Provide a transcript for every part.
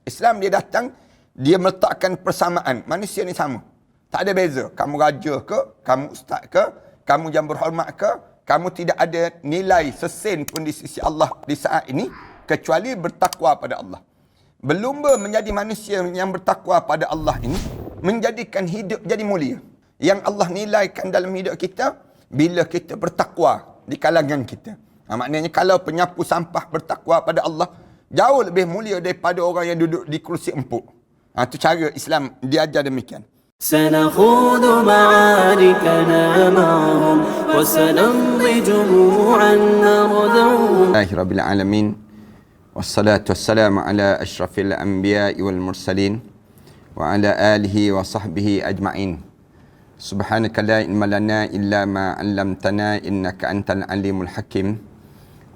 Islam dia datang, dia meletakkan persamaan. Manusia ni sama. Tak ada beza. Kamu raja ke, kamu ustaz ke, kamu yang berhormat ke, kamu tidak ada nilai sesen pun di sisi Allah di saat ini, kecuali bertakwa pada Allah. Berlumba menjadi manusia yang bertakwa pada Allah ini, menjadikan hidup jadi mulia. Yang Allah nilaikan dalam hidup kita, bila kita bertakwa di kalangan kita. Maknanya kalau penyapu sampah bertakwa pada Allah, jauh lebih mulia daripada orang yang duduk di kerusi empuk. Itu cara Islam diajar demikian. سنخوض معاركنا معهم وسنمضي جموعا نردعهم. الله رب العالمين والصلاة والسلام على أشرف الأنبياء والمرسلين وعلى آله وصحبه أجمعين. سبحانك لا علم لنا إلا ما علمتنا إنك أنت العليم الحكيم.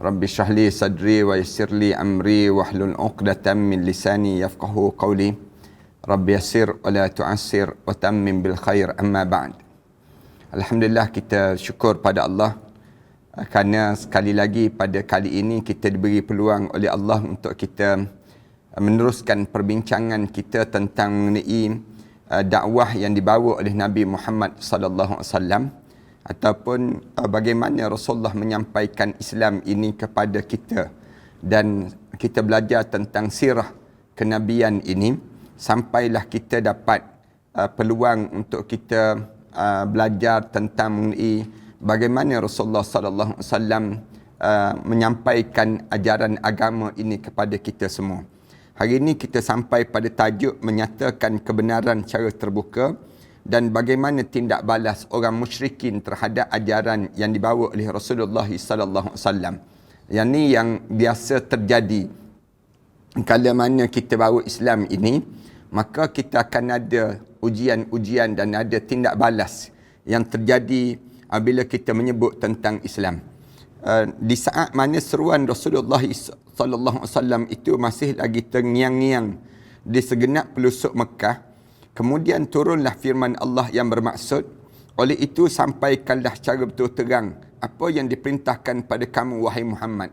رب اشرح لي صدري ويسر لي أمري واحلل عقدة من لساني يفقهوا قولي. رب يسر ولا تعسر وتمم بالخير أما بعد. Alhamdulillah, kita syukur pada Allah kerana sekali lagi pada kali ini kita diberi peluang oleh Allah untuk kita meneruskan perbincangan kita tentang mengenai dakwah yang dibawa oleh Nabi Muhammad sallallahu alaihi wasallam, ataupun bagaimana Rasulullah menyampaikan Islam ini kepada kita, dan kita belajar tentang sirah kenabian ini sampailah kita dapat peluang untuk kita belajar tentang mengenai bagaimana Rasulullah sallallahu alaihi wasallam menyampaikan ajaran agama ini kepada kita semua. Hari ini kita sampai pada tajuk menyatakan kebenaran secara terbuka dan bagaimana tindak balas orang musyrikin terhadap ajaran yang dibawa oleh Rasulullah sallallahu alaihi wasallam. Yang ni yang biasa terjadi kalau mana kita bawa Islam ini, maka kita akan ada ujian-ujian dan ada tindak balas yang terjadi bila kita menyebut tentang Islam. Di saat mana seruan Rasulullah sallallahu alaihi wasallam itu masih lagi terngiang-ngiang di segenap pelosok Mekah, kemudian turunlah firman Allah yang bermaksud, oleh itu sampaikanlah secara betul terang apa yang diperintahkan pada kamu wahai Muhammad.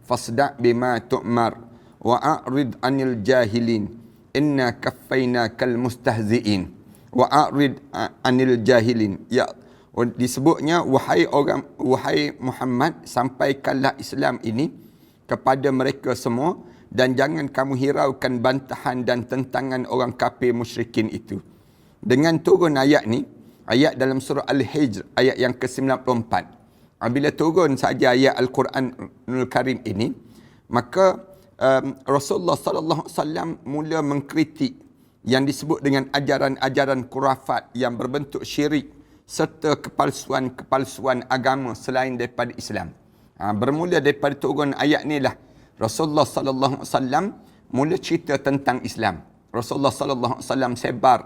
Fasda' bima tu'mar wa a'rid 'anil jahilin inna kaffainakal mustahzi'in wa a'rid 'anil jahilin. Ya, disebutnya wahai Muhammad, sampaikanlah Islam ini kepada mereka semua dan jangan kamu hiraukan bantahan dan tentangan orang kafir musyrikin itu. Dengan turun ayat ni, ayat dalam surah Al-Hijr ayat yang ke-94, bila turun saja ayat Al-Quranul Karim ini, maka Rasulullah sallallahu alaihi wasallam mula mengkritik yang disebut dengan ajaran-ajaran khurafat yang berbentuk syirik serta kepalsuan agama selain daripada Islam. Bermula daripada turun ayat ni lah Rasulullah sallallahu alaihi wasallam mula cerita tentang Islam. Rasulullah sallallahu alaihi wasallam sebar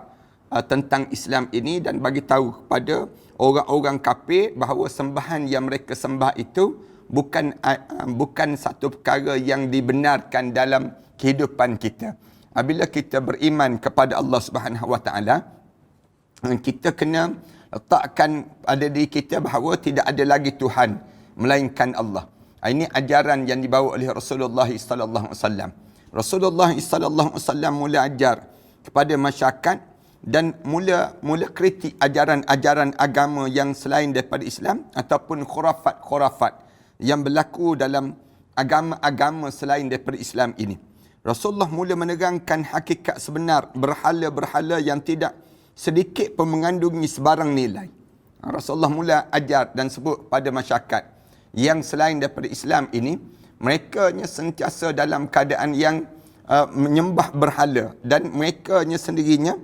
tentang Islam ini dan bagi tahu kepada orang-orang kafir bahawa sembahan yang mereka sembah itu bukan satu perkara yang dibenarkan dalam kehidupan kita. Apabila kita beriman kepada Allah Subhanahu Wa Taala, kita kena letakkan pada diri kita bahawa tidak ada lagi Tuhan melainkan Allah. Ini ajaran yang dibawa oleh Rasulullah sallallahu alaihi wasallam. Rasulullah sallallahu alaihi wasallam mula ajar kepada masyarakat dan mula kritik ajaran-ajaran agama yang selain daripada Islam ataupun khurafat yang berlaku dalam agama-agama selain daripada Islam ini. Rasulullah mula menerangkan hakikat sebenar berhala-berhala yang tidak sedikit pun mengandungi sebarang nilai. Rasulullah mula ajar dan sebut pada masyarakat yang selain daripada Islam ini, mereka sentiasa dalam keadaan yang menyembah berhala dan mereka sendirinya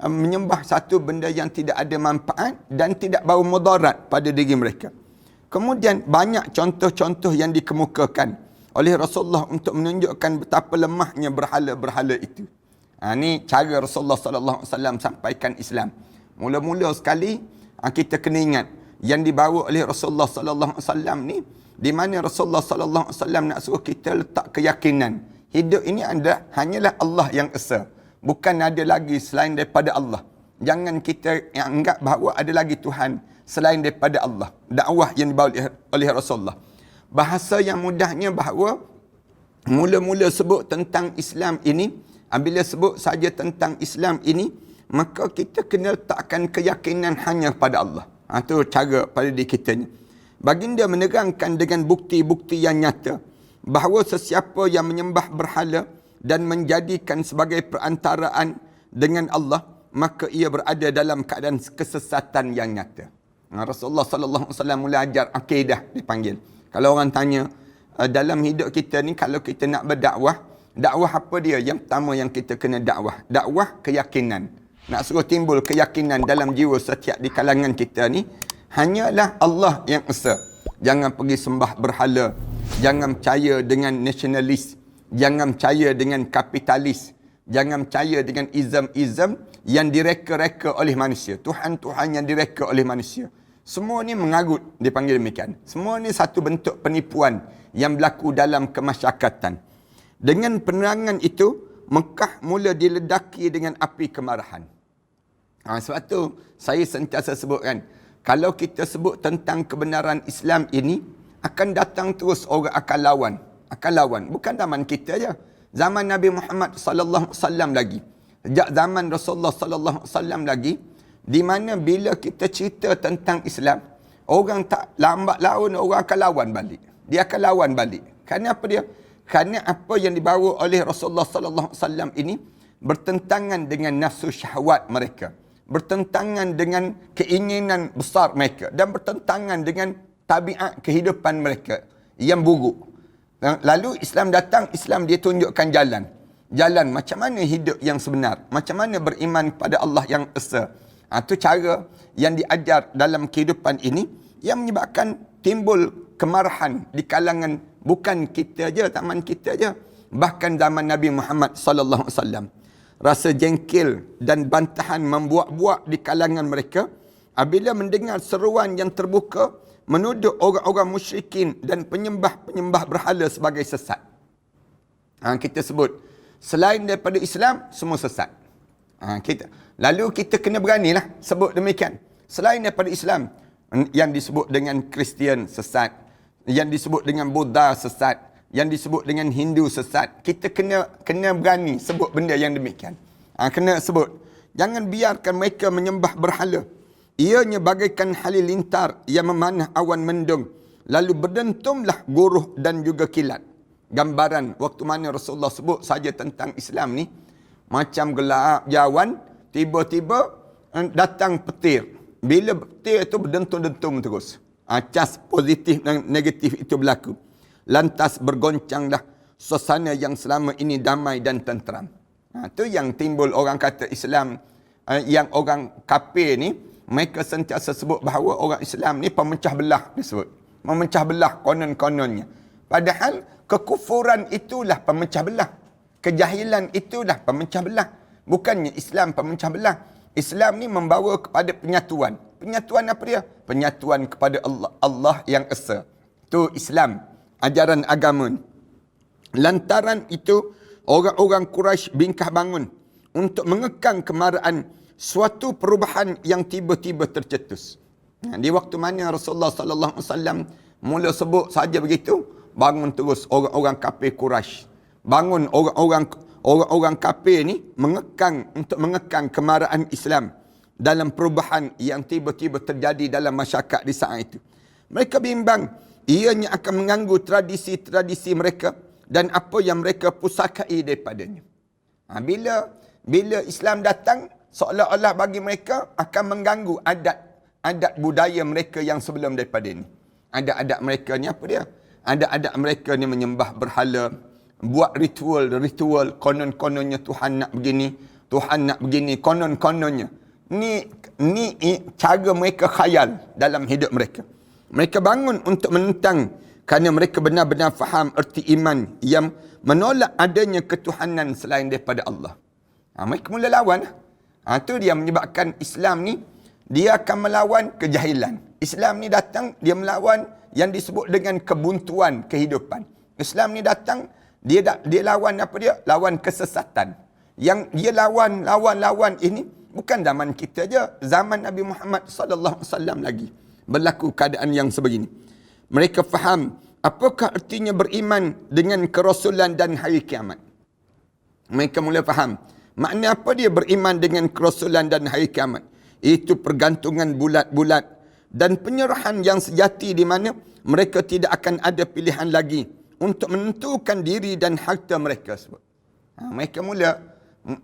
menyembah satu benda yang tidak ada manfaat dan tidak bawa mudarat pada diri mereka. Kemudian banyak contoh-contoh yang dikemukakan oleh Rasulullah untuk menunjukkan betapa lemahnya berhala-berhala itu. Ini cara Rasulullah sallallahu alaihi wasallam sampaikan Islam. Mula-mula sekali kita kena ingat yang dibawa oleh Rasulullah sallallahu alaihi wasallam ni, di mana Rasulullah sallallahu alaihi wasallam nak suruh kita letak keyakinan hidup ini hanyalah Allah yang esa, bukan ada lagi selain daripada Allah. Jangan kita anggap bahawa ada lagi Tuhan selain daripada Allah. Dakwah yang dibawa oleh Rasulullah. Bahasa yang mudahnya bahawa mula-mula sebut tentang Islam ini Bila sebut saja tentang Islam ini, maka kita kena letakkan keyakinan hanya pada Allah. Itu cara pada diri kita ni. Baginda menerangkan dengan bukti-bukti yang nyata bahawa sesiapa yang menyembah berhala dan menjadikan sebagai perantaraan dengan Allah, maka ia berada dalam keadaan kesesatan yang nyata. Rasulullah sallallahu alaihi wasallam mula ajar akidah dipanggil. Kalau orang tanya dalam hidup kita ni, kalau kita nak berdakwah, dakwah apa dia? Yang pertama yang kita kena dakwah, dakwah keyakinan. Nak suruh timbul keyakinan dalam jiwa setiap di kalangan kita ni, hanyalah Allah yang esa. Jangan pergi sembah berhala, jangan percaya dengan nasionalis, jangan percaya dengan kapitalis, jangan percaya dengan izam-izam yang direka-reka oleh manusia. Tuhan-Tuhan yang direka oleh manusia. Semua ni mengarut, dipanggil demikian. Semua ni satu bentuk penipuan yang berlaku dalam kemasyarakatan. Dengan penerangan itu, Mekah mula diledaki dengan api kemarahan. Sebab tu saya sentiasa sebutkan, kalau kita sebut tentang kebenaran Islam ini, akan datang terus orang akan lawan. Akan lawan. Bukan zaman kita je. Zaman Nabi Muhammad sallallahu alaihi wasallam lagi. Sejak zaman Rasulullah sallallahu alaihi wasallam lagi, di mana bila kita cerita tentang Islam, orang tak lambat laun, orang akan lawan balik. Dia akan lawan balik. Kerana apa dia? Kerana apa yang dibawa oleh Rasulullah sallallahu alaihi wasallam ini bertentangan dengan nafsu syahwat mereka, bertentangan dengan keinginan besar mereka, dan bertentangan dengan tabiat kehidupan mereka yang buruk. Lalu Islam datang, Islam dia tunjukkan jalan. Jalan macam mana hidup yang sebenar, macam mana beriman pada Allah yang esa. Itu cara yang diajar dalam kehidupan ini yang menyebabkan timbul kemarahan di kalangan bukan kita je, zaman kita je, bahkan zaman Nabi Muhammad sallallahu alaihi wasallam. Rasa jengkel dan bantahan membuak-buak di kalangan mereka apabila mendengar seruan yang terbuka menuduh orang-orang musyrikin dan penyembah-penyembah berhala sebagai sesat. Kita sebut selain daripada Islam semua sesat. Lalu kita kena beranilah sebut demikian. Selain daripada Islam, yang disebut dengan Kristian sesat, yang disebut dengan Buddha sesat, yang disebut dengan Hindu sesat, kita kena berani sebut benda yang demikian. Kena sebut. Jangan biarkan mereka menyembah berhala. Ianya bagaikan halilintar yang memanah awan mendung, lalu berdentumlah guruh dan juga kilat. Gambaran waktu mana Rasulullah sebut saja tentang Islam ni, macam gelap jawan, tiba-tiba datang petir. Bila petir itu berdentum-dentum terus. Cas positif dan negatif itu berlaku. Lantas bergoncanglah suasana yang selama ini damai dan tenteram. Itu yang timbul orang kata Islam, yang orang kafir ni, mereka sentiasa sebut bahawa orang Islam ni pemecah belah disebut. Memecah belah konon-kononnya. Padahal kekufuran itulah pemecah belah. Kejahilan itulah pemecah belah. Bukannya Islam pemecah belah. Islam ni membawa kepada penyatuan. Penyatuan apa dia? Penyatuan kepada Allah yang esa. Itu Islam, ajaran agama. Lantaran itu, orang-orang Quraisy bingkah bangun untuk mengekang kemarahan suatu perubahan yang tiba-tiba tercetus. Di waktu mana Rasulullah sallallahu alaihi wasallam mula sebut saja begitu, bangun terus orang-orang kafir Quraisy. Bangun orang-orang kafir ni untuk mengekang kemarahan Islam dalam perubahan yang tiba-tiba terjadi dalam masyarakat di saat itu. Mereka bimbang ianya akan mengganggu tradisi-tradisi mereka dan apa yang mereka pusakai daripadanya. Bila Islam datang, seolah-olah bagi mereka akan mengganggu adat budaya mereka yang sebelum daripada ini. Adat-adat mereka ni apa dia? Adat-adat mereka ni menyembah berhala, buat ritual, konon-kononnya Tuhan nak begini, Tuhan nak begini, konon-kononnya. Ni cara mereka khayal dalam hidup mereka. Mereka bangun untuk menentang kerana mereka benar-benar faham erti iman yang menolak adanya ketuhanan selain daripada Allah. Mereka mula lawan. Itu dia menyebabkan Islam ni, dia akan melawan kejahilan. Islam ni datang, dia melawan yang disebut dengan kebuntuan kehidupan. Islam ni datang, dia lawan apa dia? Lawan kesesatan. Yang dia lawan ini bukan zaman kita je, zaman Nabi Muhammad sallallahu alaihi wasallam lagi berlaku keadaan yang sebegini. Mereka faham apakah artinya beriman dengan kerasulan dan hari kiamat. Mereka mula faham. Makna apa dia beriman dengan kerasulan dan hari kiamat? Itu pergantungan bulat-bulat dan penyerahan yang sejati di mana mereka tidak akan ada pilihan lagi untuk menentukan diri dan harta mereka sebut. Mereka mula,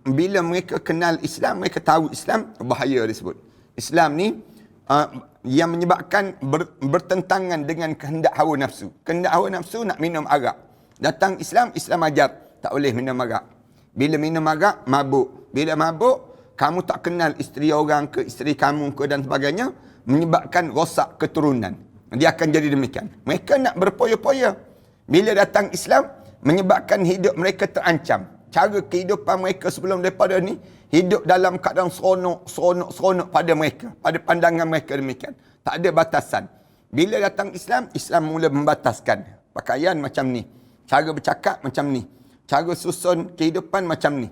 bila mereka kenal Islam, mereka tahu Islam, bahaya disebut. Islam ni yang menyebabkan bertentangan dengan kehendak hawa nafsu. Kehendak hawa nafsu nak minum arak. Datang Islam, Islam ajar tak boleh minum arak. Bila minum arak, mabuk. Bila mabuk, kamu tak kenal isteri orang ke, isteri kamu ke dan sebagainya, menyebabkan rosak keturunan. Dia akan jadi demikian. Mereka nak berpoya-poya. Bila datang Islam, menyebabkan hidup mereka terancam. Cara kehidupan mereka sebelum daripada ni, hidup dalam keadaan seronok pada mereka. Pada pandangan mereka demikian. Tak ada batasan. Bila datang Islam, Islam mula membataskan. Pakaian macam ni. Cara bercakap macam ni. Cara susun kehidupan macam ni.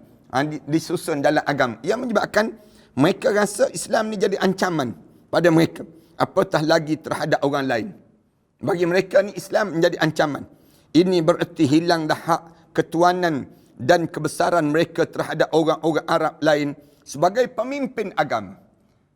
Disusun dalam agama. Yang menyebabkan mereka rasa Islam ni jadi ancaman pada mereka. Apatah lagi terhadap orang lain. Bagi mereka ni Islam menjadi ancaman. Ini bererti hilang dah hak ketuanan dan kebesaran mereka terhadap orang-orang Arab lain sebagai pemimpin agama.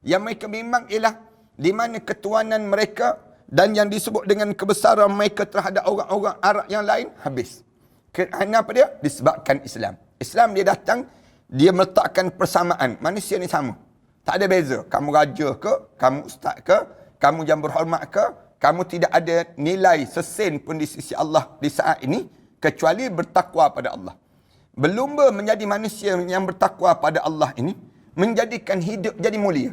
Yang mereka memang ialah di mana ketuanan mereka dan yang disebut dengan kebesaran mereka terhadap orang-orang Arab yang lain habis. Kenapa dia? Disebabkan Islam. Islam dia datang, dia meletakkan persamaan. Manusia ni sama. Tak ada beza. Kamu raja ke, kamu ustaz ke, kamu yang berhormat ke, kamu tidak ada nilai sesen pun di sisi Allah di saat ini kecuali bertakwa pada Allah. Berlumba menjadi manusia yang bertakwa pada Allah ini menjadikan hidup jadi mulia.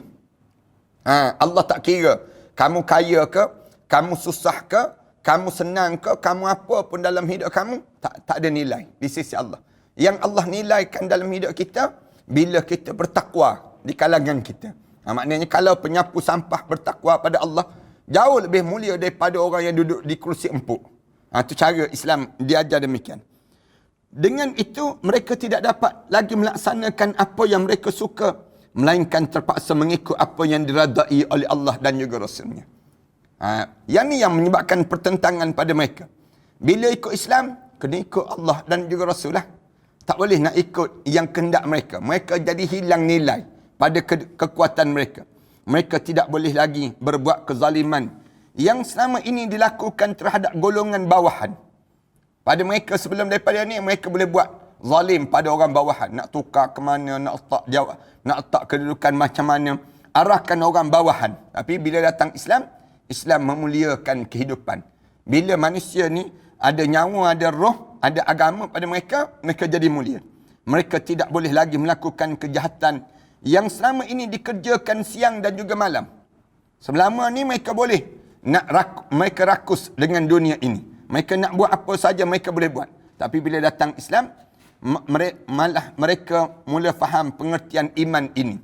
Allah tak kira kamu kaya ke, kamu susah ke, kamu senang ke, kamu apa pun dalam hidup kamu, tak ada nilai di sisi Allah. Yang Allah nilaikan dalam hidup kita bila kita bertakwa di kalangan kita. Maknanya kalau penyapu sampah bertakwa pada Allah, jauh lebih mulia daripada orang yang duduk di kursi empuk. Itu cara Islam diajar demikian. Dengan itu, mereka tidak dapat lagi melaksanakan apa yang mereka suka, melainkan terpaksa mengikut apa yang diradai oleh Allah dan juga Rasulnya. Yang ni yang menyebabkan pertentangan pada mereka. Bila ikut Islam, kena ikut Allah dan juga Rasul lah. Tak boleh nak ikut yang kehendak mereka. Mereka jadi hilang nilai pada kekuatan mereka. Mereka tidak boleh lagi berbuat kezaliman yang selama ini dilakukan terhadap golongan bawahan. Pada mereka sebelum daripada ni, mereka boleh buat zalim pada orang bawahan. Nak tukar ke mana, nak letak kedudukan macam mana. Arahkan orang bawahan. Tapi bila datang Islam, Islam memuliakan kehidupan. Bila manusia ni ada nyawa, ada roh, ada agama pada mereka, mereka jadi mulia. Mereka tidak boleh lagi melakukan kejahatan yang selama ini dikerjakan siang dan juga malam. Selama ni mereka boleh mereka rakus dengan dunia ini. Mereka nak buat apa saja mereka boleh buat. Tapi bila datang Islam, malah mereka mula faham pengertian iman ini.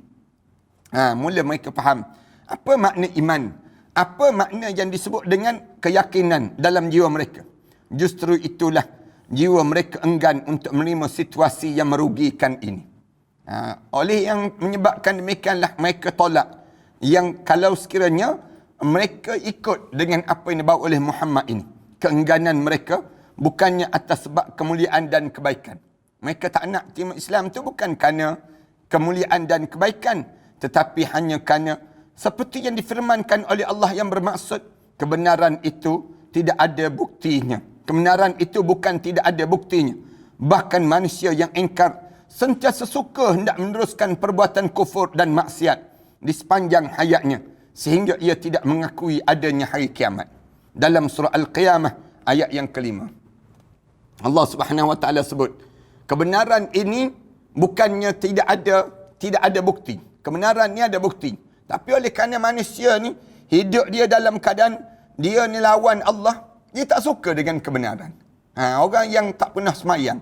Mula mereka faham apa makna iman. Apa makna yang disebut dengan keyakinan dalam jiwa mereka. Justru itulah jiwa mereka enggan untuk menerima situasi yang merugikan ini. Oleh yang menyebabkan demikianlah mereka tolak. Yang kalau sekiranya mereka ikut dengan apa yang dibawa oleh Muhammad ini. Keengganan mereka bukannya atas sebab kemuliaan dan kebaikan. Mereka tak nak terima Islam tu bukan kerana kemuliaan dan kebaikan. Tetapi hanya kerana seperti yang difirmankan oleh Allah yang bermaksud kebenaran itu tidak ada buktinya. Kebenaran itu bukan tidak ada buktinya. Bahkan manusia yang ingkar sentiasa suka hendak meneruskan perbuatan kufur dan maksiat di sepanjang hayatnya sehingga ia tidak mengakui adanya hari kiamat. Dalam surah Al-Qiyamah ayat yang kelima. Allah Subhanahu Wa Taala sebut, kebenaran ini bukannya tidak ada bukti. Kebenaran ni ada bukti. Tapi oleh kerana manusia ni hidup dia dalam keadaan dia ni lawan Allah, dia tak suka dengan kebenaran. Orang yang tak pernah semayang,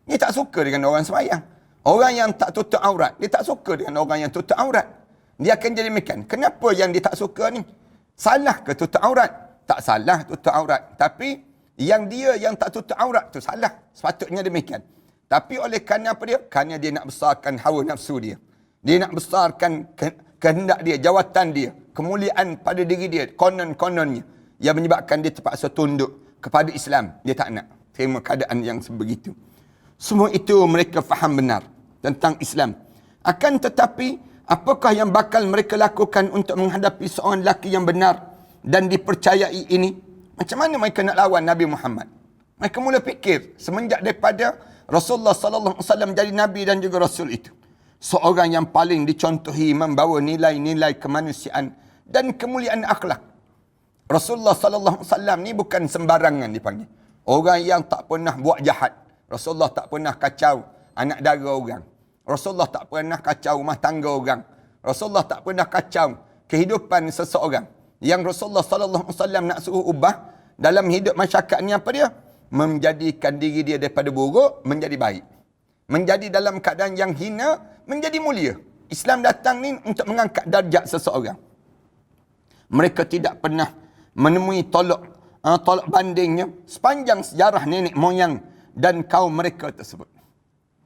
dia tak suka dengan orang semayang. Orang yang tak tutup aurat, dia tak suka dengan orang yang tutup aurat. Dia akan jadi demikian. Kenapa yang dia tak suka ni? Salah ke tutup aurat? Tak salah tutup aurat. Tapi yang dia yang tak tutup aurat tu salah. Sepatutnya demikian. Tapi oleh kerana apa dia? Kerana dia nak besarkan hawa nafsu dia. Dia nak besarkan kehendak dia, jawatan dia, kemuliaan pada diri dia, konon-kononnya. Yang menyebabkan dia terpaksa tunduk kepada Islam. Dia tak nak terima keadaan yang sebegitu. Semua itu mereka faham benar tentang Islam. Akan tetapi, apakah yang bakal mereka lakukan untuk menghadapi seorang lelaki yang benar dan dipercayai ini? Macam mana mereka nak lawan Nabi Muhammad? Mereka mula fikir semenjak daripada Rasulullah sallallahu alaihi wasallam jadi nabi dan juga rasul itu, seorang yang paling dicontohi membawa nilai-nilai kemanusiaan dan kemuliaan akhlak. Rasulullah sallallahu alaihi wasallam ni bukan sembarangan dipanggil. Orang yang tak pernah buat jahat. Rasulullah tak pernah kacau anak dara orang. Rasulullah tak pernah kacau rumah tangga orang. Rasulullah tak pernah kacau kehidupan seseorang. Yang Rasulullah sallallahu alaihi wasallam nak suruh ubah dalam hidup masyarakat ni apa dia? Menjadikan diri dia daripada buruk menjadi baik. Menjadi dalam keadaan yang hina menjadi mulia. Islam datang ni untuk mengangkat darjat seseorang. Mereka tidak pernah menemui tolak bandingnya sepanjang sejarah nenek moyang dan kaum mereka tersebut.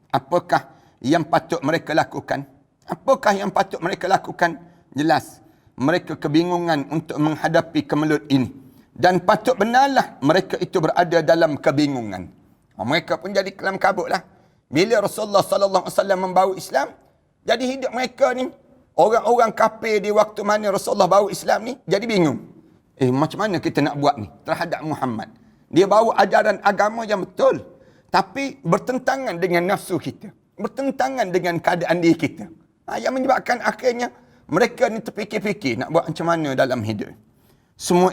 Apakah yang patut mereka lakukan? Apakah yang patut mereka lakukan? Jelas, mereka kebingungan untuk menghadapi kemelut ini. Dan patut benarlah mereka itu berada dalam kebingungan. Mereka pun jadi kelam kabut lah. Bila Rasulullah sallallahu alaihi wasallam membawa Islam, jadi hidup mereka ni, orang-orang kafir di waktu mana Rasulullah bawa Islam ni, jadi bingung. Macam mana kita nak buat ni terhadap Muhammad? Dia bawa ajaran agama yang betul, tapi bertentangan dengan nafsu kita. Bertentangan dengan keadaan diri kita. Yang menyebabkan akhirnya mereka ni terfikir-fikir nak buat macam mana dalam hidup. Semua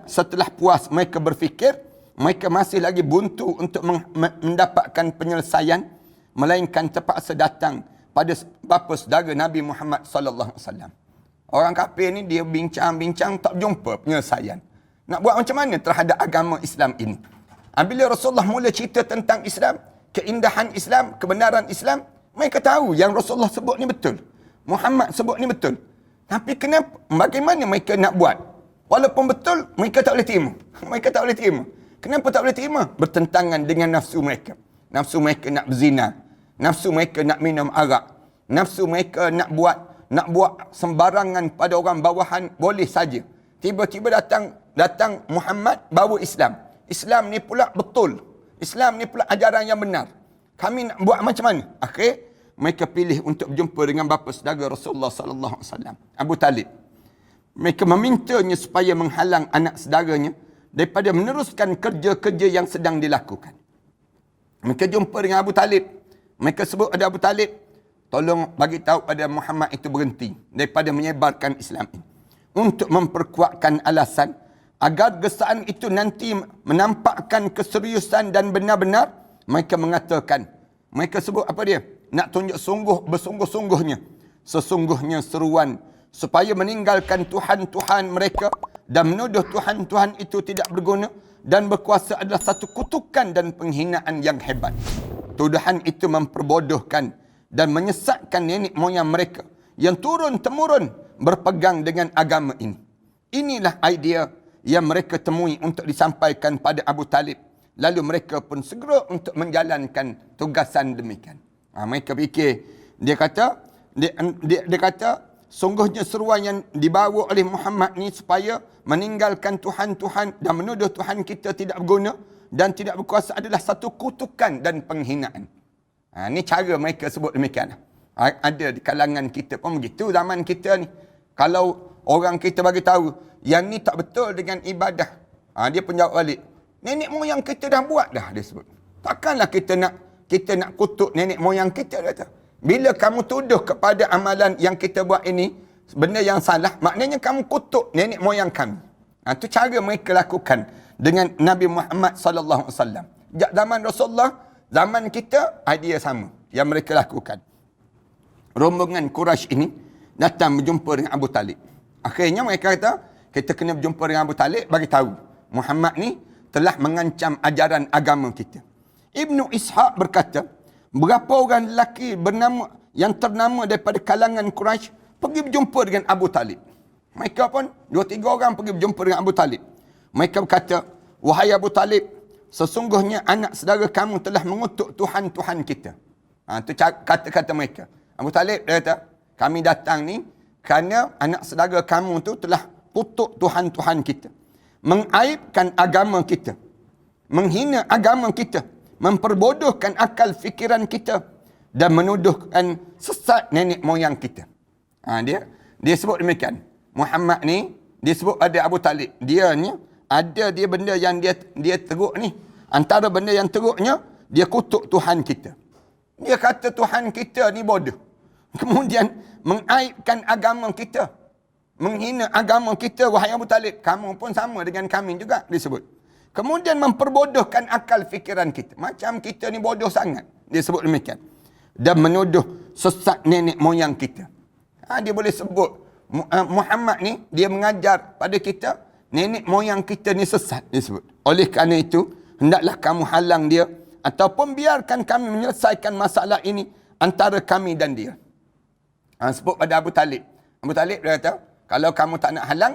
setelah puas mereka berfikir, mereka masih lagi buntu untuk mendapatkan penyelesaian, melainkan terpaksa datang pada bapa saudara Nabi Muhammad sallallahu alaihi wasallam. Orang kafir ni dia bincang-bincang tak jumpa penyelesaian. Nak buat macam mana terhadap agama Islam ini? Bila Rasulullah mula cerita tentang Islam, keindahan Islam, kebenaran Islam, mereka tahu yang Rasulullah sebut ni betul. Muhammad sebut ni betul. Tapi kenapa? Bagaimana mereka nak buat? Walaupun betul, mereka tak boleh terima. Mereka tak boleh terima. Kenapa tak boleh terima? Bertentangan dengan nafsu mereka. Nafsu mereka nak berzina. Nafsu mereka nak minum arak. Nafsu mereka nak buat sembarangan pada orang bawahan, boleh saja. Tiba-tiba datang Muhammad bawa Islam. Islam ni pula betul. Islam ni pula ajaran yang benar. Kami nak buat macam mana? Akhir mereka pilih untuk berjumpa dengan bapa saudara Rasulullah sallallahu alaihi wasallam, Abu Talib. Mereka memintanya supaya menghalang anak saudaranya daripada meneruskan kerja-kerja yang sedang dilakukan. Mereka jumpa dengan Abu Talib. Mereka sebut ada Abu Talib, tolong bagi tahu pada Muhammad itu berhenti daripada menyebarkan Islam ini. Untuk memperkuatkan alasan agar gesaan itu nanti menampakkan keseriusan dan benar-benar, mereka mengatakan, mereka sebut apa dia? Nak tunjuk bersungguh-sungguhnya. Sesungguhnya seruan supaya meninggalkan Tuhan-Tuhan mereka dan menuduh Tuhan-Tuhan itu tidak berguna dan berkuasa adalah satu kutukan dan penghinaan yang hebat. Tuduhan itu memperbodohkan dan menyesatkan nenek moyang mereka yang turun-temurun berpegang dengan agama ini. Inilah idea yang mereka temui untuk disampaikan pada Abu Talib. Lalu mereka pun segera untuk menjalankan tugasan demikian. Mereka fikir, dia kata, sungguhnya seruan yang dibawa oleh Muhammad ni supaya meninggalkan Tuhan-Tuhan dan menuduh Tuhan kita tidak berguna dan tidak berkuasa adalah satu kutukan dan penghinaan. Ini cara mereka sebut demikian. Ada di kalangan kita pun begitu zaman kita ni. Kalau orang kita bagi tahu yang ni tak betul dengan ibadah, dia pun jawab balik, nenek moyang kita dah buat dah, dia sebut. Takkanlah kita nak kutuk nenek moyang kita, kata. Bila kamu tuduh kepada amalan yang kita buat ini benda yang salah, maknanya kamu kutuk nenek moyang kami. Itu cara mereka lakukan dengan Nabi Muhammad sallallahu alaihi wasallam. Zaman Rasulullah, zaman kita, idea sama yang mereka lakukan. Rombongan Quraisy ini datang berjumpa dengan Abu Talib. Akhirnya mereka kata, kita kena berjumpa dengan Abu Talib, bagi tahu Muhammad ni telah mengancam ajaran agama kita. Ibnu Ishaq berkata, berapa orang lelaki yang ternama daripada kalangan Quraisy pergi berjumpa dengan Abu Talib. Mereka pun 2-3 orang pergi berjumpa dengan Abu Talib. Mereka berkata, wahai Abu Talib, sesungguhnya anak saudara kamu telah mengutuk Tuhan-Tuhan kita. Itu kata-kata mereka. Abu Talib dia kata, kami datang ni kerana anak saudara kamu tu telah kutuk Tuhan-Tuhan kita, mengaibkan agama kita, menghina agama kita. memperbodohkan akal fikiran kita dan menuduhkan sesat nenek moyang kita. Dia sebut demikian. Muhammad ni, dia sebut ada Abu Talib. Dia ni, ada dia benda yang dia teruk ni. Antara benda yang teruknya, dia kutuk Tuhan kita. Dia kata Tuhan kita ni bodoh. Kemudian mengaibkan agama kita. Menghina agama kita, wahai Abu Talib. Kamu pun sama dengan kami juga, disebut. Kemudian memperbodohkan akal fikiran kita. Macam kita ni bodoh sangat. Dia sebut demikian. Dan menuduh sesat nenek moyang kita. Dia boleh sebut Muhammad ni, dia mengajar pada kita, nenek moyang kita ni sesat, dia sebut. Oleh kerana itu, hendaklah kamu halang dia ataupun biarkan kami menyelesaikan masalah ini antara kami dan dia. Sebut pada Abu Talib. Abu Talib dia kata, kalau kamu tak nak halang,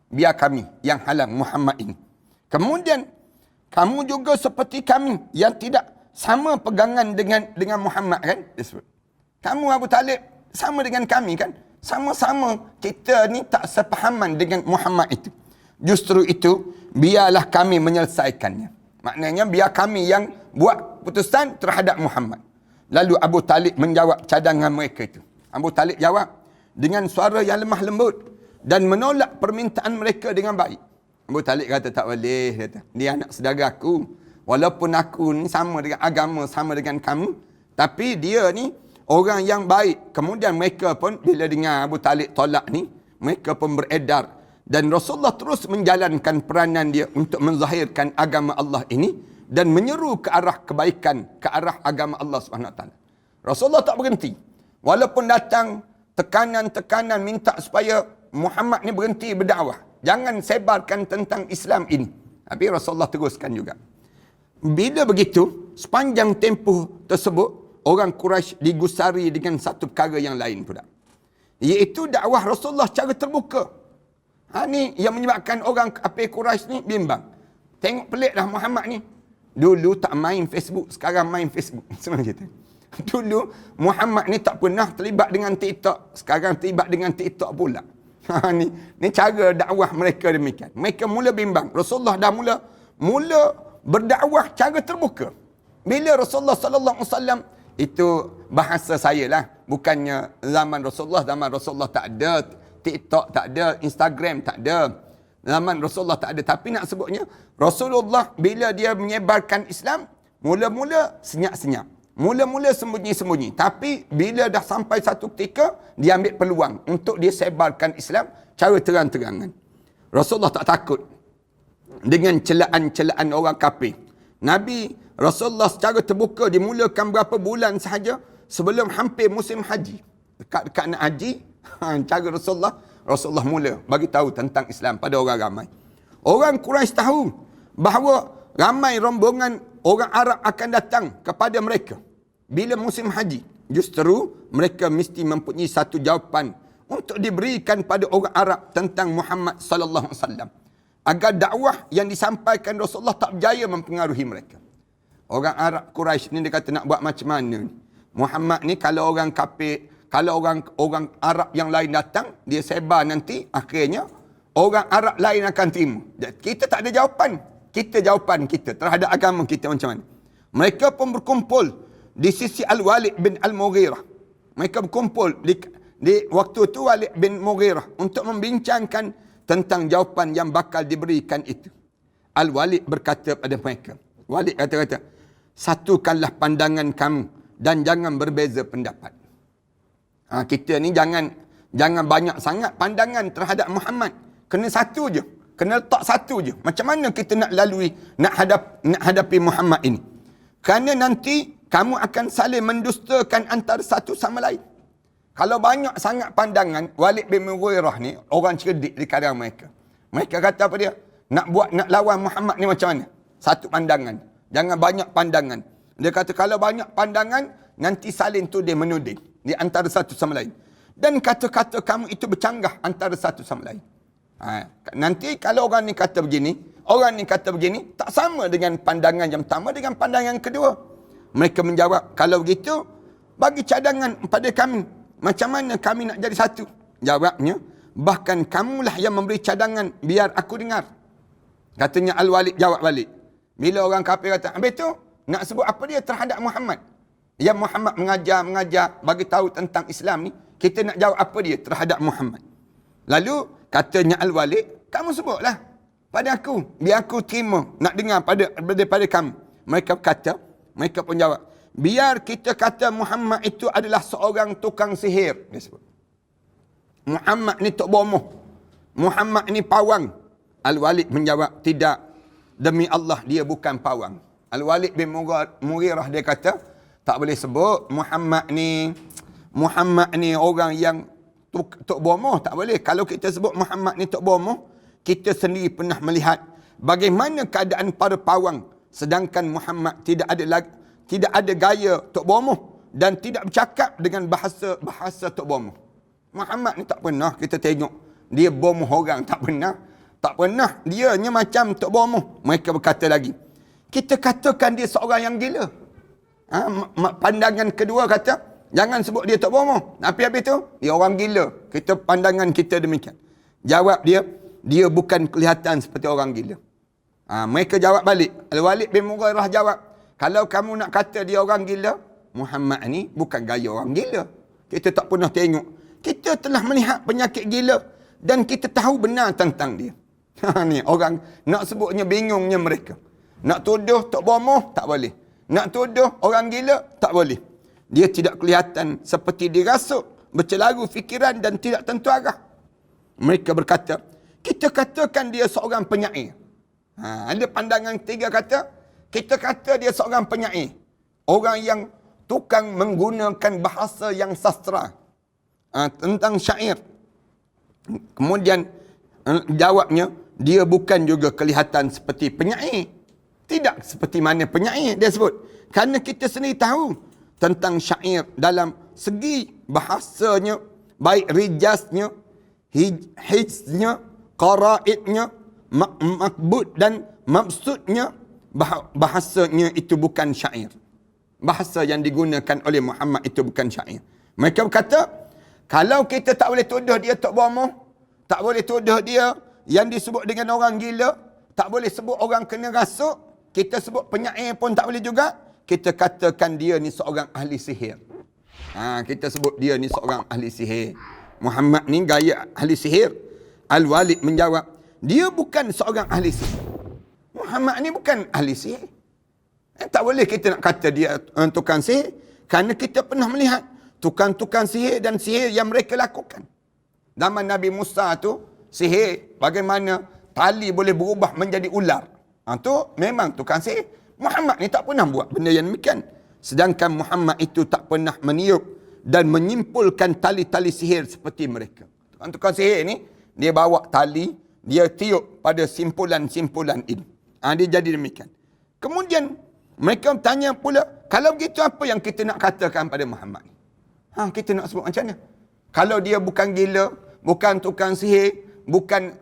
biar kami yang halang Muhammad ini. Kemudian, kamu juga seperti kami yang tidak sama pegangan dengan Muhammad, kan? Dia sebut. Kamu Abu Talib sama dengan kami, kan? Sama-sama kita ni tak sepahaman dengan Muhammad itu. Justru itu, biarlah kami menyelesaikannya. Maknanya, biar kami yang buat putusan terhadap Muhammad. Lalu Abu Talib menjawab cadangan mereka itu. Abu Talib jawab dengan suara yang lemah lembut dan menolak permintaan mereka dengan baik. Abu Talib kata, tak boleh. Kata, dia anak saudara aku. Walaupun aku ni sama dengan agama, sama dengan kamu. Tapi dia ni orang yang baik. Kemudian mereka pun, bila dengar Abu Talib tolak ni, mereka pun beredar. Dan Rasulullah terus menjalankan peranan dia untuk menzahirkan agama Allah ini dan menyeru ke arah kebaikan, ke arah agama Allah SWT. Rasulullah tak berhenti. Walaupun datang tekanan-tekanan minta supaya Muhammad ni berhenti berdakwah. Jangan sebarkan tentang Islam ini. Tapi Rasulullah teruskan juga. Bila begitu, sepanjang tempoh tersebut, orang Quraisy digusari dengan satu perkara yang lain pula. Iaitu dakwah Rasulullah secara terbuka. Ni yang menyebabkan orang kafir Quraisy ni bimbang. Tengok pelik dah Muhammad ni. Dulu tak main Facebook, sekarang main Facebook. Senang cerita. Dulu Muhammad ni tak pernah terlibat dengan TikTok, sekarang terlibat dengan TikTok pula. Ni cara dakwah mereka demikian. Mereka mula bimbang. Rasulullah dah mula berdakwah cara terbuka. Bila Rasulullah sallallahu alaihi wasallam, itu bahasa saya lah, bukannya zaman Rasulullah tak ada TikTok, tak ada Instagram, tak ada. Zaman Rasulullah tak ada. Tapi nak sebutnya, Rasulullah bila dia menyebarkan Islam, mula-mula senyap-senyap. Mula-mula sembunyi-sembunyi. Tapi bila dah sampai satu ketika, dia ambil peluang untuk dia sebarkan Islam cara terang-terangan. Rasulullah tak takut dengan celaan-celaan orang kafir. Nabi Rasulullah secara terbuka dimulakan berapa bulan sahaja sebelum hampir musim haji. Dekat nak haji, cara Rasulullah mula bagi tahu tentang Islam pada orang ramai. Orang Quraisy tahu bahawa ramai rombongan orang Arab akan datang kepada mereka bila musim haji. Justru mereka mesti mempunyai satu jawapan untuk diberikan pada orang Arab tentang Muhammad sallallahu alaihi wasallam, agar dakwah yang disampaikan Rasulullah tak berjaya mempengaruhi mereka. Orang Arab Quraisy ni dia kata nak buat macam mana ni? Muhammad ni kalau orang kafir, kalau orang Arab yang lain datang, dia sebar nanti, akhirnya orang Arab lain akan terima. Kita tak ada jawapan. Jawapan kita terhadap agama kita macam mana. Mereka pun berkumpul di sisi Al-Walid bin Al-Mughirah. Mereka berkumpul di waktu itu Walid bin Mughirah untuk membincangkan tentang jawapan yang bakal diberikan itu. Al-Walid berkata pada mereka. Walid kata, satukanlah pandangan kamu dan jangan berbeza pendapat. Kita ni jangan banyak sangat pandangan terhadap Muhammad. Kena satu je. Kena letak satu je. Macam mana kita nak lalui, nak hadapi Muhammad ini? Kerana nanti kamu akan saling mendustakan antara satu sama lain. Kalau banyak sangat pandangan, Walid bin Mughirah ni orang cerdik di kalangan mereka. Mereka kata apa dia? Nak lawan Muhammad ni macam mana? Satu pandangan. Jangan banyak pandangan. Dia kata kalau banyak pandangan, nanti saling tuding menuding di antara satu sama lain. Dan kata-kata kamu itu bercanggah antara satu sama lain. Nanti kalau orang ni kata begini, orang ni kata begini, tak sama dengan pandangan yang pertama dengan pandangan yang kedua. Mereka menjawab, kalau begitu, bagi cadangan pada kami. Macam mana kami nak jadi satu? Jawabnya, bahkan kamulah yang memberi cadangan, biar aku dengar. Katanya Al-Walid jawab balik. Bila orang kafir kata, habis tu, nak sebut apa dia terhadap Muhammad. Yang Muhammad mengajar, bagi tahu tentang Islam ni, kita nak jawab apa dia terhadap Muhammad. Lalu, katanya Al-Walid, kamu sebutlah pada aku, biar aku terima, nak dengar daripada kamu. Mereka pun jawab, biar kita kata Muhammad itu adalah seorang tukang sihir. Dia sebut. Muhammad ni tok bomoh. Muhammad ni pawang. Al-Walid menjawab, tidak. Demi Allah, dia bukan pawang. Al-Walid bin Mughirah dia kata, tak boleh sebut Muhammad ni orang yang tok bomoh. Tak boleh. Kalau kita sebut Muhammad ni tok bomoh, kita sendiri pernah melihat bagaimana keadaan para pawang. Sedangkan Muhammad tidak ada gaya tok bomoh dan tidak bercakap dengan bahasa tok bomoh. Muhammad ni tak pernah kita tengok dia bomoh orang, tak pernah. Dia nya macam tok bomoh. Mereka berkata lagi, kita katakan dia seorang yang gila. Pandangan kedua kata, jangan sebut dia tok bomoh. Tapi habis tu, dia orang gila. Pandangan kita demikian. Jawab dia bukan kelihatan seperti orang gila. Mereka jawab balik. Al-Walid bin Mughirah jawab, kalau kamu nak kata dia orang gila, Muhammad ni bukan gaya orang gila. Kita tak pernah tengok. Kita telah melihat penyakit gila dan kita tahu benar tentang dia. Ni orang nak sebutnya bingungnya mereka. Nak tuduh tok bomoh, tak boleh. Nak tuduh orang gila, tak boleh. Dia tidak kelihatan seperti dirasuk, bercelaru fikiran dan tidak tentu arah. Mereka berkata, kita katakan dia seorang penyair. Ada pandangan ketiga kata, kita kata dia seorang penyair. Orang yang tukang menggunakan bahasa yang sastra. Tentang syair. Kemudian jawabnya, dia bukan juga kelihatan seperti penyair. Tidak seperti mana penyair dia sebut. Kerana kita sendiri tahu tentang syair dalam segi bahasanya, baik rijaznya, hijznya, qaraidnya, makbud dan maksudnya, bahasanya itu bukan syair. Bahasa yang digunakan oleh Muhammad itu bukan syair. Mereka berkata, kalau kita tak boleh tuduh dia tok bomoh, tak boleh tuduh dia yang disebut dengan orang gila, tak boleh sebut orang kena rasuk, kita sebut penyair pun tak boleh juga, kita katakan dia ni seorang ahli sihir. Kita sebut dia ni seorang ahli sihir. Muhammad ni gaya ahli sihir. Al-Walid menjawab, dia bukan seorang ahli sihir. Muhammad ni bukan ahli sihir. Tak boleh kita nak kata dia tukang sihir, kerana kita pernah melihat tukang-tukang sihir dan sihir yang mereka lakukan. Zaman Nabi Musa tu, sihir bagaimana tali boleh berubah menjadi ular. Tu memang tukang sihir. Muhammad ni tak pernah buat benda yang demikian. Sedangkan Muhammad itu tak pernah meniup dan menyimpulkan tali-tali sihir seperti mereka. Tukang sihir ni, dia bawa tali, dia tiup pada simpulan-simpulan ini. Dia jadi demikian. Kemudian, mereka tanya pula, kalau begitu apa yang kita nak katakan pada Muhammad ni? Kita nak sebut macam mana? Kalau dia bukan gila, bukan tukang sihir, bukan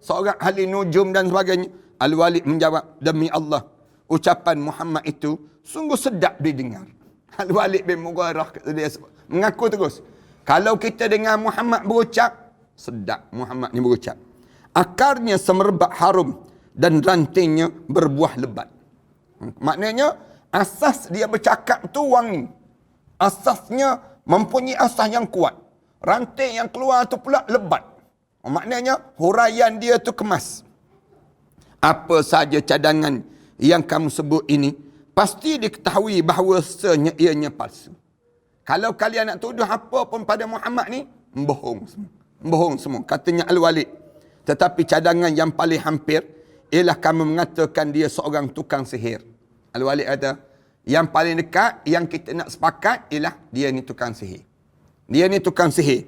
seorang ahli nujum dan sebagainya. Al-Walid menjawab, demi Allah, ucapan Muhammad itu sungguh sedap didengar. Al-Walid bin Mughirah dia mengaku terus, kalau kita dengar Muhammad berucap, sedap Muhammad ni berucap. Akarnya semerbak harum dan rantainya berbuah lebat. Maknanya, asas dia bercakap tu wangi. Asasnya mempunyai asas yang kuat. Rantai yang keluar tu pula lebat. Maknanya, huraian dia tu kemas. Apa saja cadangan yang kamu sebut ini, pasti diketahui bahawasanya ianya palsu. Kalau kalian nak tuduh apa pun pada Muhammad ni, bohong semua. Bohong semua. Katanya Al-Walid. Tetapi cadangan yang paling hampir, ialah kamu mengatakan dia seorang tukang sihir. Al-Walid kata, yang paling dekat, yang kita nak sepakat, ialah dia ni tukang sihir. Dia ni tukang sihir.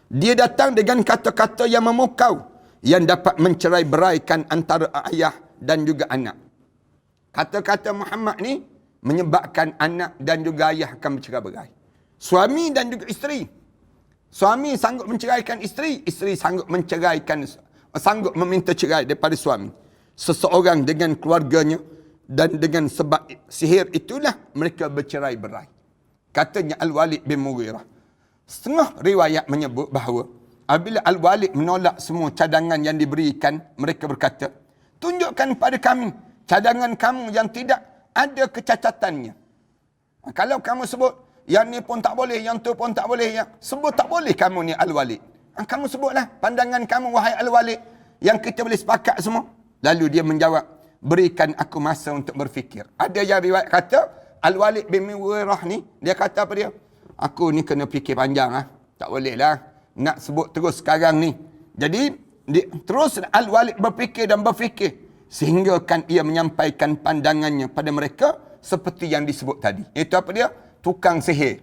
Dia datang dengan kata-kata yang memukau, yang dapat mencerai-beraikan antara ayah dan juga anak. Kata-kata Muhammad ni menyebabkan anak dan juga ayah akan bercerai-berai. Suami dan juga isteri. Suami sanggup menceraikan isteri, isteri sanggup meminta cerai daripada suami. Seseorang dengan keluarganya dan dengan sebab sihir itulah mereka bercerai-berai. Katanya Al-Walid bin Mughirah. Setengah riwayat menyebut bahawa apabila Al-Walid menolak semua cadangan yang diberikan, mereka berkata, tunjukkan pada kami cadangan kamu yang tidak ada kecacatannya. Kalau kamu sebut, yang ni pun tak boleh, yang tu pun tak boleh, yang sebut tak boleh kamu ni Al-Walid. Kamu sebutlah pandangan kamu, wahai Al-Walid, yang kita boleh sepakat semua. Lalu dia menjawab, berikan aku masa untuk berfikir. Ada yang riwayat kata, Al-Walid bin Mughirah ni, dia kata apa dia? Aku ni kena fikir panjang lah. Tak boleh lah nak sebut terus sekarang ni. Jadi, terus Al-Walid berfikir dan berfikir. Sehingga kan ia menyampaikan pandangannya pada mereka seperti yang disebut tadi. Itu apa dia? Tukang sihir.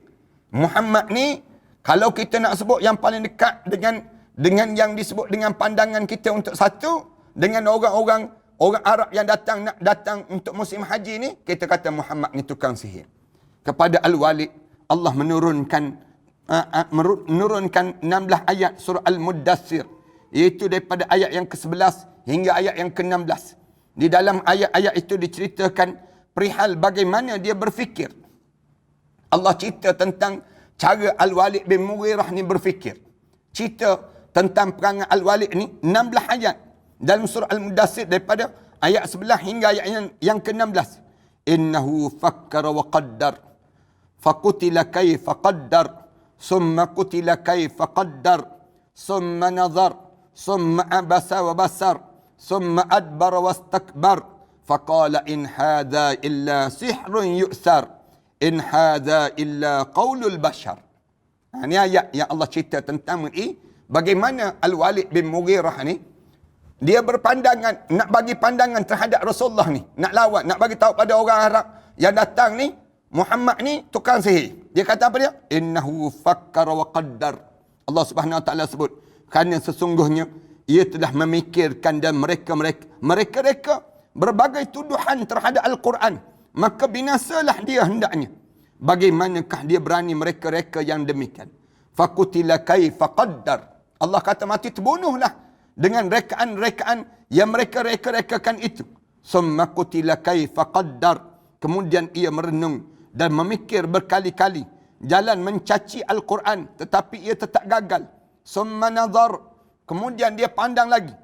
Muhammad ni, kalau kita nak sebut yang paling dekat dengan yang disebut dengan pandangan kita untuk satu, dengan orang Arab yang datang untuk musim haji ni, kita kata Muhammad ni tukang sihir. Kepada Al-Walid, Allah menurunkan 16 ayat surah Al-Muddathir, iaitu daripada ayat yang ke-11 hingga ayat yang ke-16. Di dalam ayat-ayat itu diceritakan perihal bagaimana dia berfikir. Allah cerita tentang cara Al-Walid bin Mughirah ni berfikir. Cerita tentang perangai Al-Walid ni 16 ayat dalam surah Al-Muddathir daripada ayat 11 hingga ayat yang ke-16. Innahu fakkara wa qaddar faqutila kaifa qaddar summa qutila kaifa qaddar summa nazar summa abasa wa basar summa adbara wastakbar faqala in hadha illa sihrun yu'sar in hadha illa qaulul bashar. Ini ayat yang Allah cerita tentang bagaimana Al-Walid bin Mughirah ni dia berpandangan, nak bagi pandangan terhadap Rasulullah ni, nak lawan, nak bagi tahu pada orang Arab yang datang ni, Muhammad ni tukang sihir. Dia kata apa dia? Innahu fakkara wa qaddar. Allah Subhanahu Wa Taala sebut, kerana sesungguhnya ia telah memikirkan dan mereka berbagai tuduhan terhadap Al-Quran, maka binasalah dia hendaknya. Bagaimanakah dia berani mereka yang demikian? Fakutila kaifa qaddar. Allah kata mati terbunuhlah dengan rekaan-rekaan yang mereka reka-rekakan itu. Summa qutila kaifa qaddar. Kemudian ia merenung dan memikir berkali-kali jalan mencaci Al-Quran, tetapi ia tetap gagal. Summa nazar. Kemudian dia pandang lagi.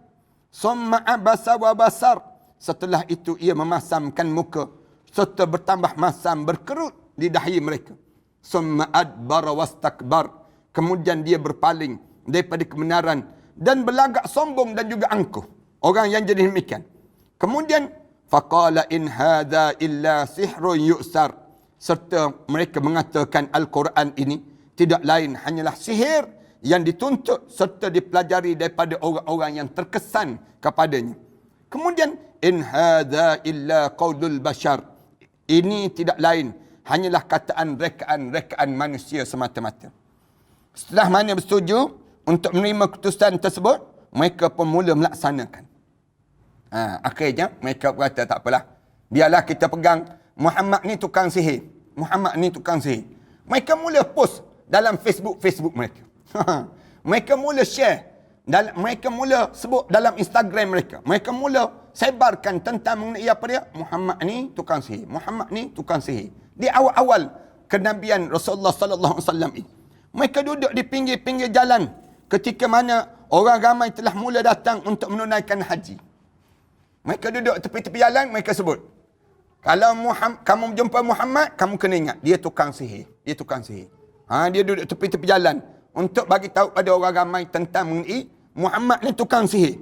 Summa abasa wa basar. Setelah itu ia memasamkan muka serta bertambah masam berkerut di dahi mereka. Summa adbara wastakbar. Kemudian dia berpaling daripada kebenaran dan berlagak sombong dan juga angkuh. Orang yang jadi demikian. Kemudian faqala in hadza illa sihrun yu'sar. Serta mereka mengatakan Al-Quran ini tidak lain hanyalah sihir yang dituntut serta dipelajari daripada orang-orang yang terkesan kepadanya. Kemudian in hadza illa qaulul bashar. Ini tidak lain hanyalah kataan rekaan manusia semata-mata. Setelah mana bersetuju untuk menerima keputusan tersebut, mereka pun mula melaksanakan. Akhirnya mereka berkata tak apalah, biarlah kita pegang Muhammad ni tukang sihir. Muhammad ni tukang sihir. Mereka mula post dalam Facebook mereka. Mereka mula share, mereka mula sebut dalam Instagram mereka. Mereka mula sebarkan tentang mengenai apa dia? Muhammad ni tukang sihir. Muhammad ni tukang sihir. Di awal-awal kenabian Rasulullah sallallahu alaihi wasallam ini, mereka duduk di pinggir-pinggir jalan ketika mana orang ramai telah mula datang untuk menunaikan haji. Mereka duduk tepi-tepi jalan, mereka sebut, kalau kamu jumpa Muhammad, kamu kena ingat, dia tukang sihir. Dia tukang sihir. Dia duduk tepi-tepi jalan untuk bagi tahu pada orang ramai tentang mengenai Muhammad ni tukang sihir.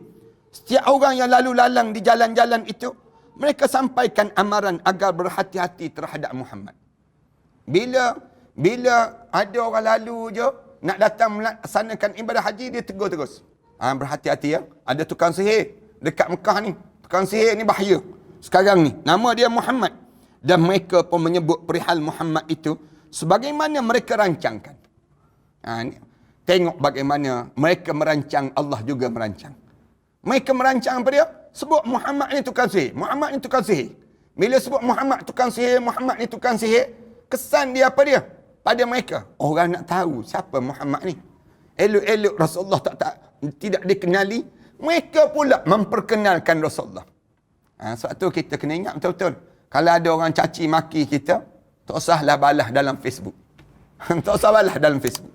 Setiap orang yang lalu lalang di jalan-jalan itu, mereka sampaikan amaran agar berhati-hati terhadap Muhammad. Bila ada orang lalu je nak datang melaksanakan ibadah haji, dia tegur terus. Berhati-hati ya. Ada tukang sihir dekat Mekah ni. Tukang sihir ni bahaya. Sekarang ni. Nama dia Muhammad. Dan mereka pun menyebut perihal Muhammad itu sebagaimana mereka rancangkan. Tengok bagaimana mereka merancang, Allah juga merancang. Mereka merancang apa dia? Sebut Muhammad ni tukang sihir. Muhammad ni tukang sihir. Bila sebut Muhammad tukang sihir, Muhammad ni tukang sihir, kesan dia apa dia? Pada mereka, orang nak tahu siapa Muhammad ni. Elok-elok Rasulullah tidak dikenali, mereka pula memperkenalkan Rasulullah. Sebab tu kita kena ingat betul-betul. Kalau ada orang caci maki kita, tak usahlah balas dalam Facebook. Tak usah balas dalam Facebook.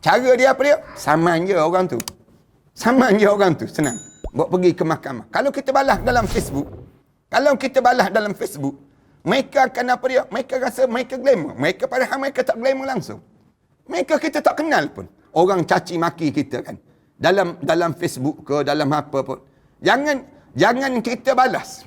Cara dia apa dia? Saman je orang tu. Saman je orang tu, senang. Bawa pergi ke mahkamah. Kalau kita balas dalam Facebook, Mereka akan apa dia? Mereka rasa mereka glamour. Mereka padahal mereka tak glamour langsung. Mereka kita tak kenal pun. Orang caci maki kita kan. Dalam Facebook ke, dalam apa pun. Jangan kita balas.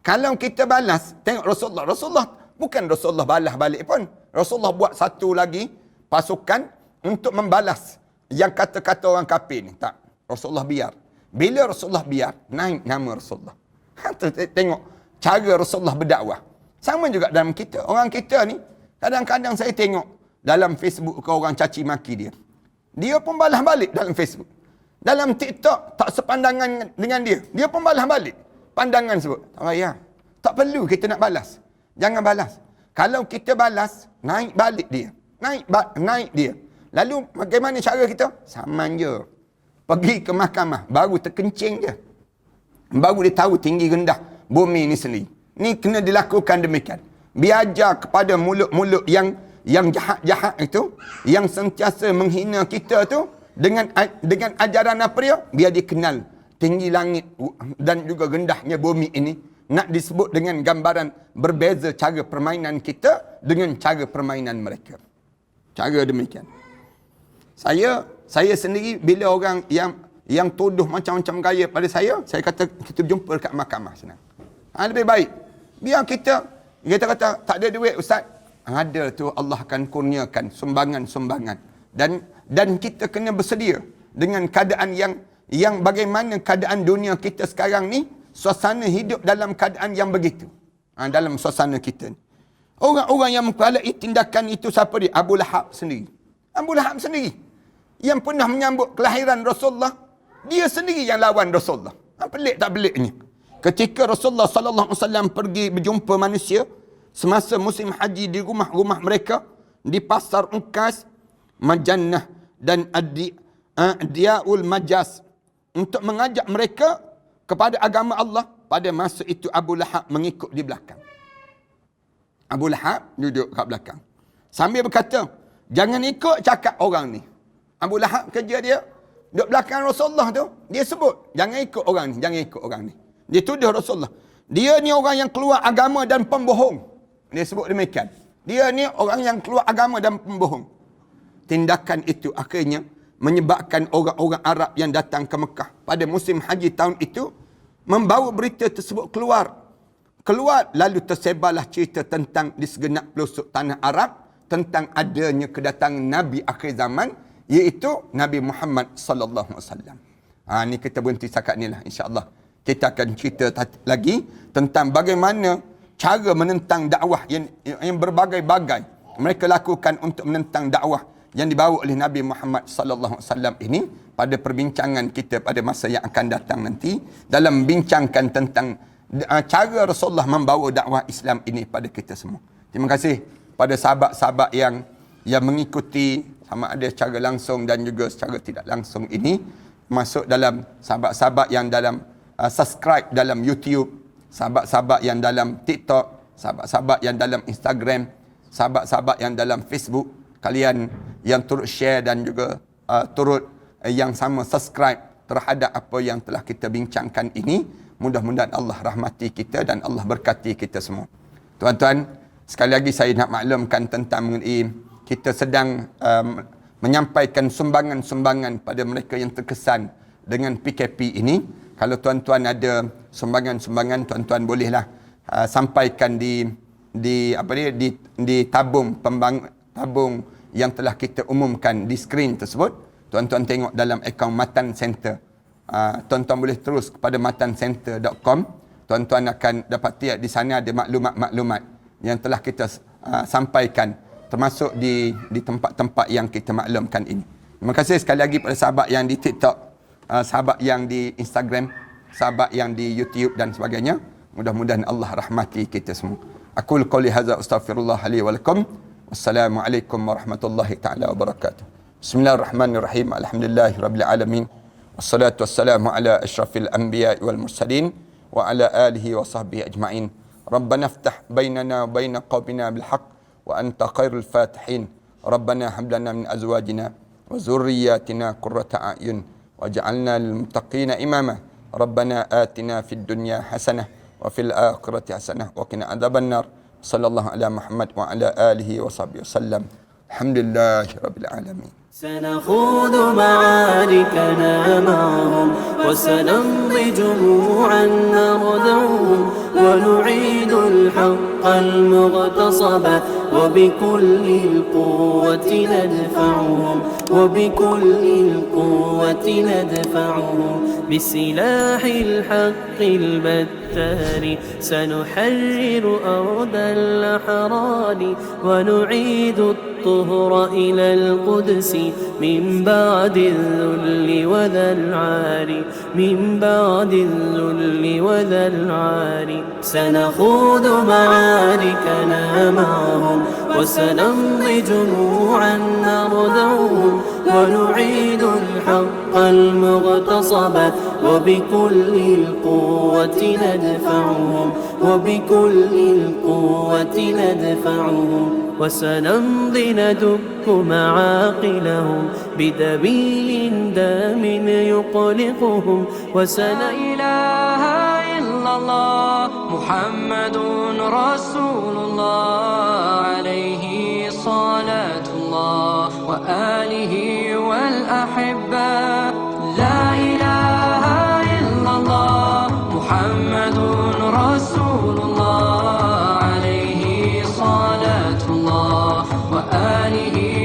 Kalau kita balas, tengok Rasulullah bukan Rasulullah balas balik pun. Rasulullah buat satu lagi pasukan untuk membalas yang kata-kata orang kafir ni. Tak. Rasulullah biar. Bila Rasulullah biar, naik nama Rasulullah. Tengok cara Rasulullah berdakwah. Sama juga dalam kita. Orang kita ni, kadang-kadang saya tengok dalam Facebook ke orang caci maki dia. Dia pun balas balik dalam Facebook. Dalam TikTok, tak sepandangan dengan dia. Dia pun balas balik. Pandangan sebut. Tak payah. Tak perlu kita nak balas. Jangan balas. Kalau kita balas, naik balik dia. Naik dia. Lalu bagaimana cara kita? Saman je. Pergi ke mahkamah. Baru terkencing je. Baru dia tahu tinggi rendah bumi ni sendiri. Ni kena dilakukan demikian. Biajar kepada mulut-mulut yang jahat-jahat itu, yang sentiasa menghina kita tu, dengan ajaran apa dia? Biar dia kenal tinggi langit dan juga rendahnya bumi ini. Nak disebut dengan gambaran berbeza cara permainan kita dengan cara permainan mereka. Cara demikian. Saya sendiri bila orang yang tuduh macam-macam gaya pada saya kata kita jumpa dekat mahkamah senang. Lebih baik. Biar kita kata tak ada duit ustaz. Ada tu Allah akan kurniakan sumbangan-sumbangan. Dan kita kena bersedia dengan keadaan yang bagaimana keadaan dunia kita sekarang ni, suasana hidup dalam keadaan yang begitu. Dalam suasana kita ni. Orang-orang yang mempelai tindakan itu siapa dia? Abu Lahab sendiri. Abu Lahab sendiri. Yang pernah menyambut kelahiran Rasulullah, dia sendiri yang lawan Rasulullah. Pelik tak peliknya? Ketika Rasulullah SAW pergi berjumpa manusia, semasa musim haji di rumah-rumah mereka, di pasar Unkas, Majannah dan Diyaul Majas, untuk mengajak mereka kepada agama Allah. Pada masa itu Abu Lahab mengikut di belakang. Abu Lahab duduk kat belakang. Sambil berkata, jangan ikut cakap orang ni. Abu Lahab kerja dia, duduk belakang Rasulullah tu, dia sebut, jangan ikut orang ni, jangan ikut orang ni. Dia tuduh Rasulullah. Dia ni orang yang keluar agama dan pembohong. Dia sebut demikian. Dia ni orang yang keluar agama dan pembohong. Tindakan itu akhirnya menyebabkan orang-orang Arab yang datang ke Mekah pada musim haji tahun itu, membawa berita tersebut keluar, lalu tersebarlah cerita tentang di segenap pelosok tanah Arab, tentang adanya kedatangan Nabi akhir zaman, iaitu Nabi Muhammad sallallahu alaihi wasallam. Ni kita berhenti setakat ni lah, insya-Allah. Kita akan cerita lagi tentang bagaimana cara menentang dakwah yang berbagai-bagai mereka lakukan untuk menentang dakwah yang dibawa oleh Nabi Muhammad sallallahu alaihi wasallam ini pada perbincangan kita pada masa yang akan datang nanti, dalam membincangkan tentang cara Rasulullah membawa dakwah Islam ini pada kita semua. Terima kasih pada sahabat-sahabat yang mengikuti sama ada secara langsung dan juga secara tidak langsung ini, masuk dalam sahabat-sahabat yang dalam subscribe dalam YouTube, sahabat-sahabat yang dalam TikTok, sahabat-sahabat yang dalam Instagram, sahabat-sahabat yang dalam Facebook, kalian yang turut share dan juga turut yang sama subscribe terhadap apa yang telah kita bincangkan ini. Mudah-mudahan Allah rahmati kita dan Allah berkati kita semua. Tuan-tuan, sekali lagi saya nak maklumkan tentang mengenai kita sedang menyampaikan sumbangan-sumbangan pada mereka yang terkesan dengan PKP ini. Kalau tuan-tuan ada sumbangan-sumbangan, tuan-tuan bolehlah sampaikan di tabung tabung yang telah kita umumkan di skrin tersebut. Tuan-tuan tengok dalam akaun Matan Center. Tuan-tuan boleh terus kepada matancenter.com. Tuan-tuan akan dapati di sana ada maklumat-maklumat yang telah kita sampaikan, termasuk di tempat-tempat yang kita maklumkan ini. Terima kasih sekali lagi pada sahabat yang di TikTok, sahabat yang di Instagram, sahabat yang di YouTube dan sebagainya. Mudah-mudahan Allah rahmati kita semua. Aqul qouli hadza astaghfirullah li wa lakum. Wassalamualaikum warahmatullahi taala wabarakatuh. Bismillahirrahmanirrahim. Alhamdulillahirabbil alamin. Wassalatu wassalamu ala asyrafil anbiya'i wal mursalin wa ala alihi wa sahbihi ajma'in. Rabbana iftah bainana wa bain qaumina bil haqq wa anta khairul fatihin. Rabbana hab lana min azwajina wa dhurriyyatina qurrata a'yun waj'alna lil muttaqina imama. Rabbana atina fid dunya hasanah wa fil akhirati hasanah wa qina adzabannar. Sallallahu ala Muhammad wa ala alihi wa sahbihi wasallam. Alhamdulillahi rabbil alamin. سنخوض معاركنا معهم وسنمضي جموعا نردعهم ونعيد الحق المغتصب وبكل القوة ندفعهم وبكل القوة ندفعهم بسلاح الحق البتار سنحرر أرض الأحرار ونعيد الطهر إلى القدس من بعد الذل وذا العار من بعد الذل وذا العار سنخوض معاركنا معهم وسنمضي جموعا نردعهم ونعيد الحق المغتصب وبكل القوة ندفعهم وبكل القوة ندفعهم وسنمضي ندك معاقلهم بدبيل دام يقلقهم لا إله إلا الله محمد رسول الله عليه صلاة الله وآله والأحبة لا إله إلا الله محمد رسول الله